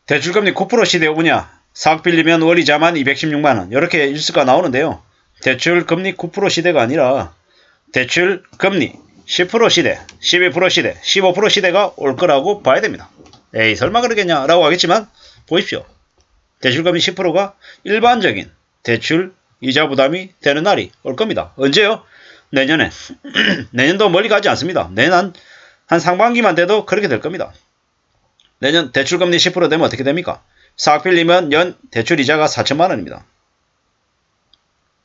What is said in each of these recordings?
대출금리 9% 시대 오브냐? 4억 빌리면 월이자만 216만원. 이렇게 뉴스가 나오는데요. 대출금리 9% 시대가 아니라 대출금리 10% 시대, 12% 시대, 15% 시대가 올 거라고 봐야 됩니다. 에이 설마 그러겠냐 라고 하겠지만 보십시오. 대출금리 10%가 일반적인 대출 이자 부담이 되는 날이 올 겁니다. 언제요? 내년에. 내년도 멀리 가지 않습니다. 내년 한 상반기만 돼도 그렇게 될 겁니다. 내년 대출금리 10% 되면 어떻게 됩니까? 4억 빌리면 연 대출이자가 4천만원입니다.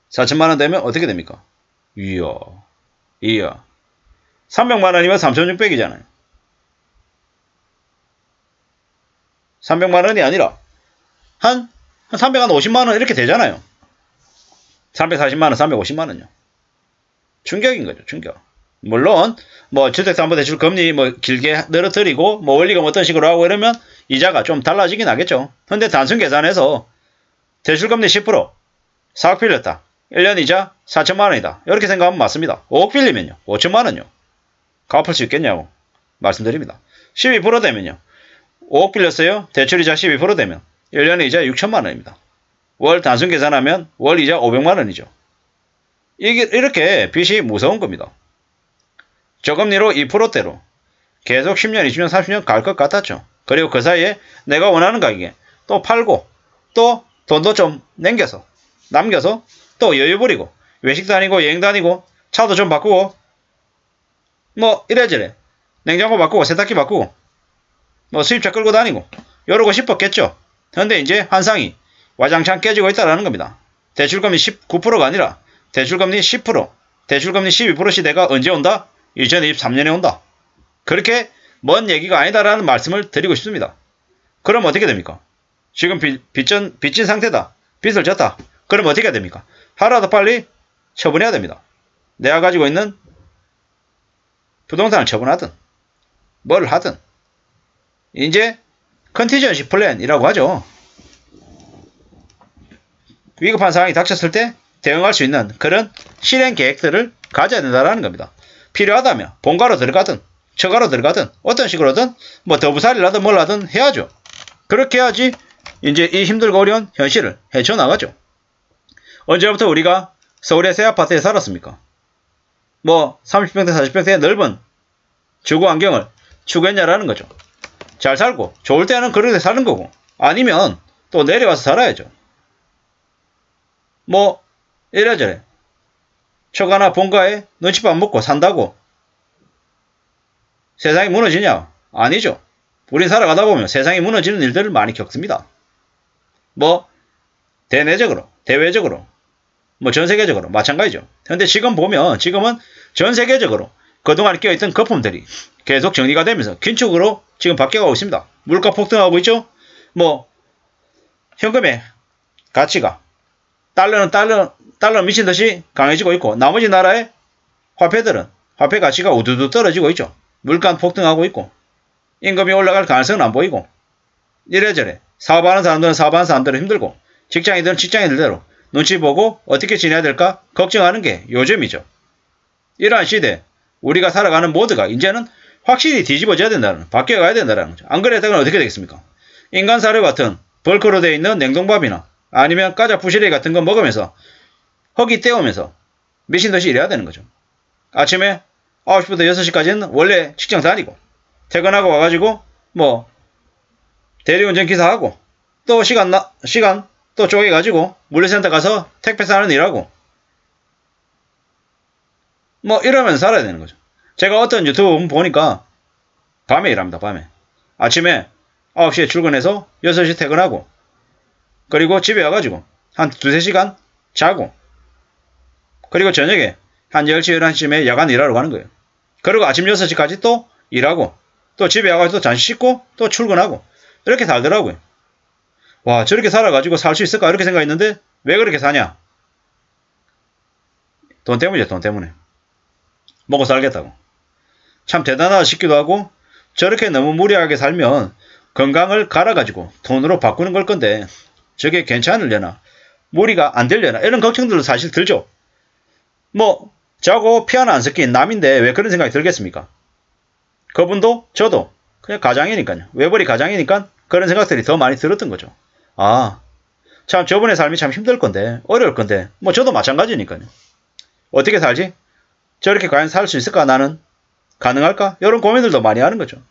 4천만원 되면 어떻게 됩니까? 이야 300만원이면 3,600이잖아요. 300만원이 아니라 한 350만원 이렇게 되잖아요. 340만원, 350만원요. 충격인 거죠, 충격. 물론 뭐 주택담보대출 금리 뭐 길게 늘어뜨리고 뭐 원리금 어떤 식으로 하고 이러면 이자가 좀 달라지긴 하겠죠. 근데 단순 계산해서 대출금리 10% 4억 빌렸다. 1년 이자 4천만원이다. 이렇게 생각하면 맞습니다. 5억 빌리면요. 5천만원요. 갚을 수 있겠냐고 말씀드립니다. 12% 되면요. 5억 빌렸어요. 대출이자 12% 되면 1년에 이자 6천만원입니다. 월 단순 계산하면 월 이자 500만원이죠. 이렇게 빚이 무서운 겁니다. 저금리로 2%대로 계속 10년, 20년, 30년 갈 것 같았죠. 그리고 그 사이에 내가 원하는 가격에 또 팔고 또 돈도 좀 남겨서 또 여유 부리고 외식 다니고 여행 다니고 차도 좀 바꾸고 뭐 이래저래 냉장고 바꾸고 세탁기 바꾸고 뭐 수입차 끌고 다니고 이러고 싶었겠죠. 그런데 이제 환상이 와장창 깨지고 있다는 겁니다. 대출금리 19%가 아니라 대출금리 10%, 대출금리 12% 시대가 언제 온다? 2023년에 온다. 그렇게 먼 얘기가 아니다라는 말씀을 드리고 싶습니다. 그럼 어떻게 됩니까? 지금 빚진 상태다. 빚을 졌다. 그럼 어떻게 해야 됩니까? 하루라도 빨리 처분해야 됩니다. 내가 가지고 있는 부동산을 처분하든 뭘 하든 이제 컨티전시 플랜이라고 하죠. 위급한 상황이 닥쳤을 때 대응할 수 있는 그런 실행 계획들을 가져야 된다는 겁니다. 필요하다면 본가로 들어가든 처가로 들어가든 어떤 식으로든 뭐 더부살이를 하든 뭘 하든 해야죠. 그렇게 해야지 이제 이 힘들고 어려운 현실을 헤쳐나가죠. 언제부터 우리가 서울의 새 아파트에 살았습니까? 뭐 30평대 40평대 넓은 주거 환경을 추구했냐라는 거죠. 잘 살고 좋을 때는 그렇게 사는 거고 아니면 또 내려와서 살아야죠. 뭐 이래저래 처가나 본가에 눈치밥 먹고 산다고 세상이 무너지냐? 아니죠. 우린 살아가다 보면 세상이 무너지는 일들을 많이 겪습니다. 뭐 대내적으로 대외적으로 뭐 전세계적으로 마찬가지죠. 그런데 지금 보면 지금은 전세계적으로 그동안 끼어있던 거품들이 계속 정리가 되면서 긴축으로 지금 바뀌어가고 있습니다. 물가 폭등하고 있죠. 뭐 현금의 가치가 달러는 미친듯이 강해지고 있고 나머지 나라의 화폐들은 화폐 가치가 우두두 떨어지고 있죠. 물가 폭등하고 있고 임금이 올라갈 가능성은 안 보이고 이래저래 사업하는 사람들은 힘들고 직장인들은 직장인들대로 눈치 보고 어떻게 지내야 될까 걱정하는 게 요즘이죠. 이러한 시대에 우리가 살아가는 모드가 이제는 확실히 뒤집어져야 된다는 바뀌어가야 된다는 거죠. 안 그랬다면 어떻게 되겠습니까? 인간 사료 같은 벌크로 되어 있는 냉동밥이나 아니면 까자 부시래기 같은 거 먹으면서 허기 때우면서 미친듯이 일해야 되는 거죠. 아침에 9시부터 6시까지는 원래 직장 다니고 퇴근하고 와가지고 뭐 대리운전 기사하고 또 시간 또 쪼개가지고 물류센터 가서 택배 사는 일하고 뭐 이러면서 살아야 되는 거죠. 제가 어떤 유튜브 보니까 밤에 일합니다. 밤에 아침에 9시에 출근해서 6시 퇴근하고 그리고 집에 와가지고 한 2-3시간 자고 그리고 저녁에 한 10시 11시쯤에 야간 일하러 가는 거예요. 그리고 아침 6시까지 또 일하고 또 집에 와가지고 또 잠시 씻고 또 출근하고 이렇게 살더라고요. 와 저렇게 살아가지고 살 수 있을까 이렇게 생각했는데 왜 그렇게 사냐? 돈 때문이죠. 돈 때문에. 먹고 살겠다고. 참 대단하다 싶기도 하고 저렇게 너무 무리하게 살면 건강을 갈아가지고 돈으로 바꾸는 걸 건데 저게 괜찮으려나 무리가 안 되려나 이런 걱정들도 사실 들죠. 뭐 저하고 피 하나 안 섞인 남인데 왜 그런 생각이 들겠습니까? 그분도 저도 그냥 가장이니까요. 외벌이 가장이니까 그런 생각들이 더 많이 들었던 거죠. 아, 참 저분의 삶이 참 힘들 건데, 어려울 건데, 뭐 저도 마찬가지니까요. 어떻게 살지? 저렇게 과연 살 수 있을까? 나는 가능할까? 이런 고민들도 많이 하는 거죠.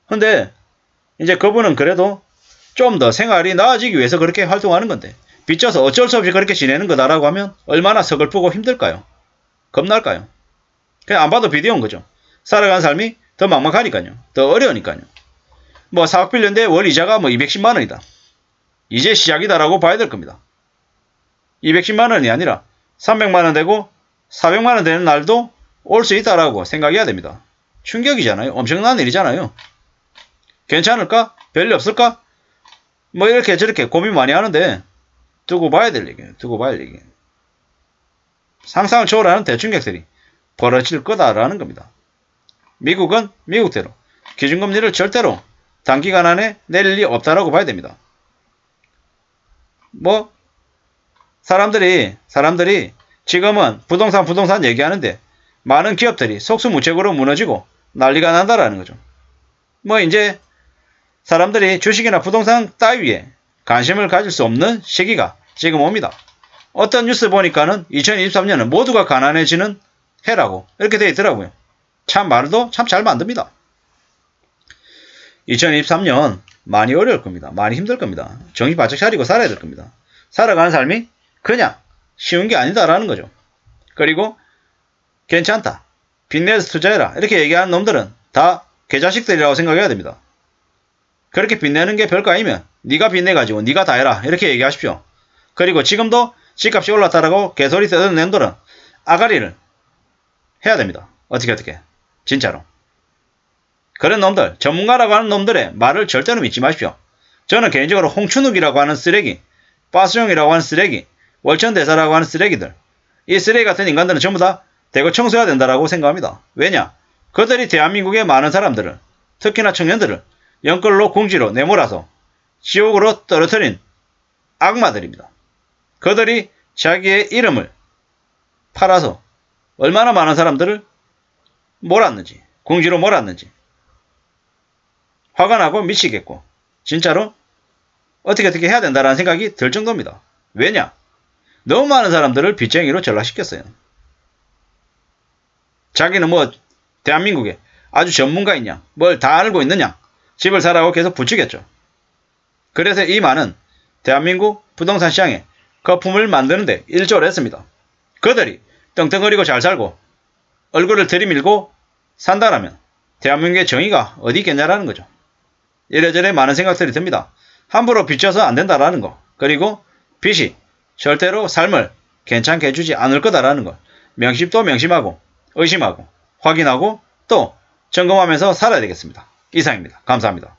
근데 이제 그분은 그래도 좀 더 생활이 나아지기 위해서 그렇게 활동하는 건데, 빚져서 어쩔 수 없이 그렇게 지내는 거다라고 하면 얼마나 서글프고 힘들까요? 겁날까요? 그냥 안 봐도 비디오인 거죠. 살아가는 삶이 더 막막하니까요. 더 어려우니까요. 뭐 사억 빌렸는데 월 이자가 뭐 210만 원이다. 이제 시작이다라고 봐야 될 겁니다. 210만 원이 아니라 300만 원 되고 400만 원 되는 날도 올 수 있다라고 생각해야 됩니다. 충격이잖아요. 엄청난 일이잖아요. 괜찮을까? 별일 없을까? 뭐 이렇게 저렇게 고민 많이 하는데 두고 봐야 될 얘기예요. 두고 봐야 될 얘기예요. 상상을 초월하는 대충격들이 벌어질 거다라는 겁니다. 미국은 미국대로 기준금리를 절대로 단기간 안에 내릴 리 없다라고 봐야 됩니다. 뭐 사람들이 지금은 부동산 얘기하는데 많은 기업들이 속수무책으로 무너지고 난리가 난다라는 거죠. 뭐 이제 사람들이 주식이나 부동산 따위에 관심을 가질 수 없는 시기가 지금 옵니다. 어떤 뉴스 보니까는 2023년은 모두가 가난해지는 해라고 이렇게 되어 있더라고요. 참 말도 참 잘 만듭니다. 2023년 많이 어려울 겁니다. 많이 힘들 겁니다. 정신 바짝 차리고 살아야 될 겁니다. 살아가는 삶이 그냥 쉬운 게 아니다라는 거죠. 그리고 괜찮다. 빚내서 투자해라. 이렇게 얘기하는 놈들은 다 개자식들이라고 생각해야 됩니다. 그렇게 빚내는 게 별거 아니면 네가 빚내가지고 네가 다 해라. 이렇게 얘기하십시오. 그리고 지금도 집값이 올랐다라고 개소리 떠드는 놈들은 아가리를 해야 됩니다. 어떻게 진짜로. 그런 놈들, 전문가라고 하는 놈들의 말을 절대로 믿지 마십시오. 저는 개인적으로 홍춘욱이라고 하는 쓰레기, 빠스용이라고 하는 쓰레기, 월천대사라고 하는 쓰레기들, 이 쓰레기 같은 인간들은 전부 다 대거 청소해야 된다라고 생각합니다. 왜냐? 그들이 대한민국의 많은 사람들을, 특히나 청년들을 연끌로 궁지로 내몰아서 지옥으로 떨어뜨린 악마들입니다. 그들이 자기의 이름을 팔아서 얼마나 많은 사람들을 몰았는지, 궁지로 몰았는지 화가 나고 미치겠고 진짜로 어떻게 해야 된다라는 생각이 들 정도입니다. 왜냐? 너무 많은 사람들을 빚쟁이로 전락시켰어요. 자기는 뭐 대한민국에 아주 전문가이냐, 뭘 다 알고 있느냐, 집을 사라고 계속 부추겼죠. 그래서 이 많은 대한민국 부동산 시장에 거품을 만드는데 일조를 했습니다. 그들이 떵떵거리고 잘 살고 얼굴을 들이밀고 산다라면 대한민국의 정의가 어디 있겠냐라는 거죠. 이래저래 많은 생각들이 듭니다. 함부로 빚져서 안 된다라는 거, 그리고 빚이 절대로 삶을 괜찮게 해주지 않을 거다라는 걸 명심도 명심하고 의심하고 확인하고 또 점검하면서 살아야 되겠습니다. 이상입니다. 감사합니다.